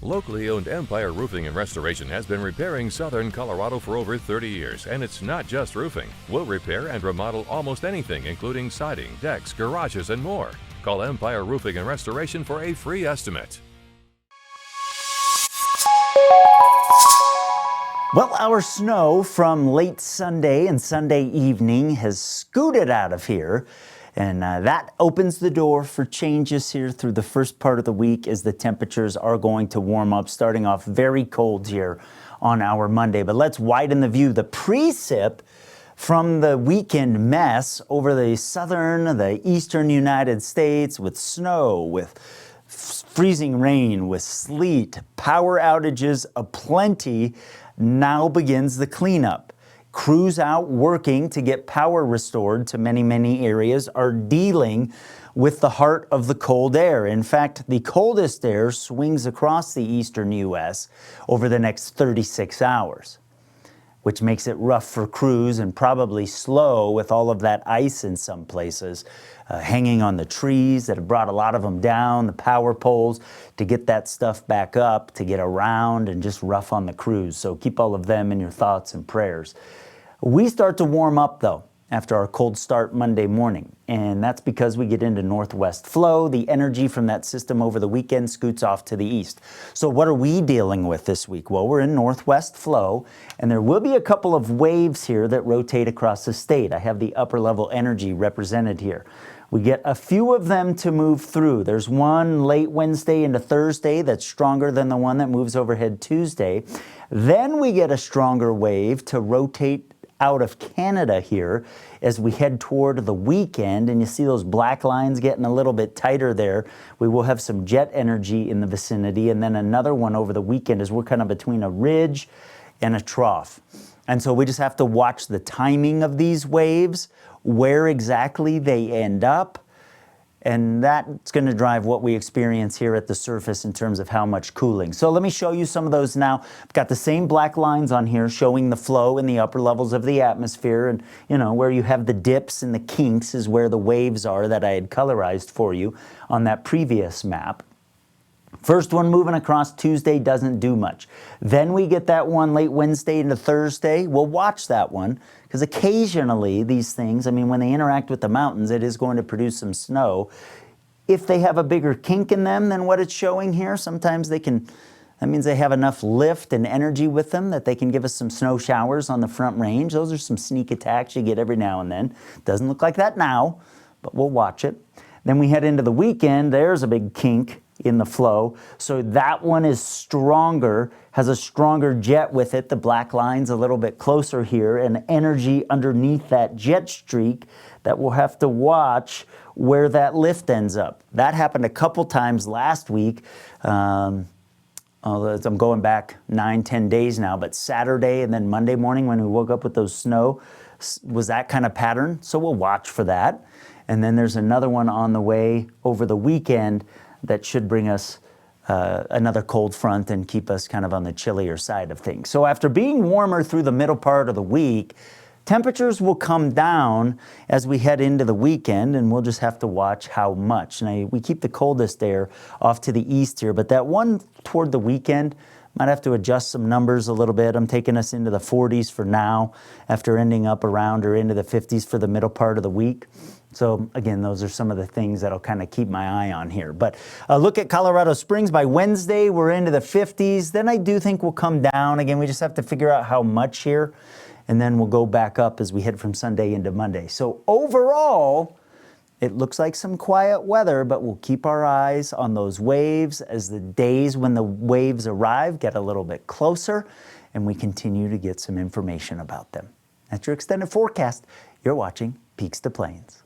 Locally owned Empire Roofing and Restoration has been repairing southern Colorado for over 30 years, and it's not just roofing. We'll repair and remodel almost anything, including siding, decks, garages, and more. Call Empire Roofing and Restoration for a free estimate. Well, our snow from late Sunday and Sunday evening has scooted out of here, and that opens the door for changes here through the first part of the week as the temperatures are going to warm up, starting off very cold here on our Monday. But let's widen the view. The precip from the weekend mess over the southern, the eastern United States with snow, with freezing rain, with sleet, power outages aplenty, now begins the cleanup. Crews out working to get power restored to many areas are dealing with the heart of the cold air. In fact, the coldest air swings across the eastern U.S. over the next 36 hours, which makes it rough for crews and probably slow with all of that ice in some places, hanging on the trees that have brought a lot of them down, the power poles, to get that stuff back up, to get around, and just rough on the crews. So keep all of them in your thoughts and prayers. We start to warm up, though, after our cold start Monday morning, and that's because we get into northwest flow. The energy from that system over the weekend scoots off to the east. So what are we dealing with this week? Well, we're in northwest flow, and there will be a couple of waves here that rotate across the state. I have the upper level energy represented here. We get a few of them to move through. There's one late Wednesday into Thursday that's stronger than the one that moves overhead Tuesday. Then we get a stronger wave to rotate out of Canada here as we head toward the weekend, and you see those black lines getting a little bit tighter there. We will have some jet energy in the vicinity, and then another one over the weekend as we're kind of between a ridge and a trough. And so we just have to watch the timing of these waves, where exactly they end up, and that's going to drive what we experience here at the surface in terms of how much cooling. So let me show you some of those now. I've got the same black lines on here showing the flow in the upper levels of the atmosphere, and where you have the dips and the kinks is where the waves are that I had colorized for you on that previous map. First one moving across Tuesday doesn't do much. Then we get that one late Wednesday into Thursday. We'll watch that one because occasionally these things, when they interact with the mountains, it is going to produce some snow. If they have a bigger kink in them than what it's showing here, sometimes that means they have enough lift and energy with them that they can give us some snow showers on the front range. Those are some sneak attacks you get every now and then. Doesn't look like that now, but we'll watch it. Then we head into the weekend. There's a big kink in the flow. So that one is stronger, has a stronger jet with it. The black line's a little bit closer here, and energy underneath that jet streak that we'll have to watch where that lift ends up. That happened a couple times last week. I'm going back 9-10 days now, but Saturday and then Monday morning when we woke up with those snow was that kind of pattern. So we'll watch for that. And then there's another one on the way over the weekend that should bring us another cold front and keep us kind of on the chillier side of things. So after being warmer through the middle part of the week, temperatures will come down as we head into the weekend, and we'll just have to watch how much. Now, we keep the coldest air off to the east here, but that one toward the weekend, might have to adjust some numbers a little bit. I'm taking us into the 40s for now after ending up around or into the 50s for the middle part of the week. So again, those are some of the things that'll kind of keep my eye on here. But look at Colorado Springs. By Wednesday, we're into the 50s. Then I do think we'll come down. Again, we just have to figure out how much here. And then we'll go back up as we head from Sunday into Monday. So overall, it looks like some quiet weather, but we'll keep our eyes on those waves as the days when the waves arrive get a little bit closer, and we continue to get some information about them. That's your extended forecast. You're watching Peaks to Plains.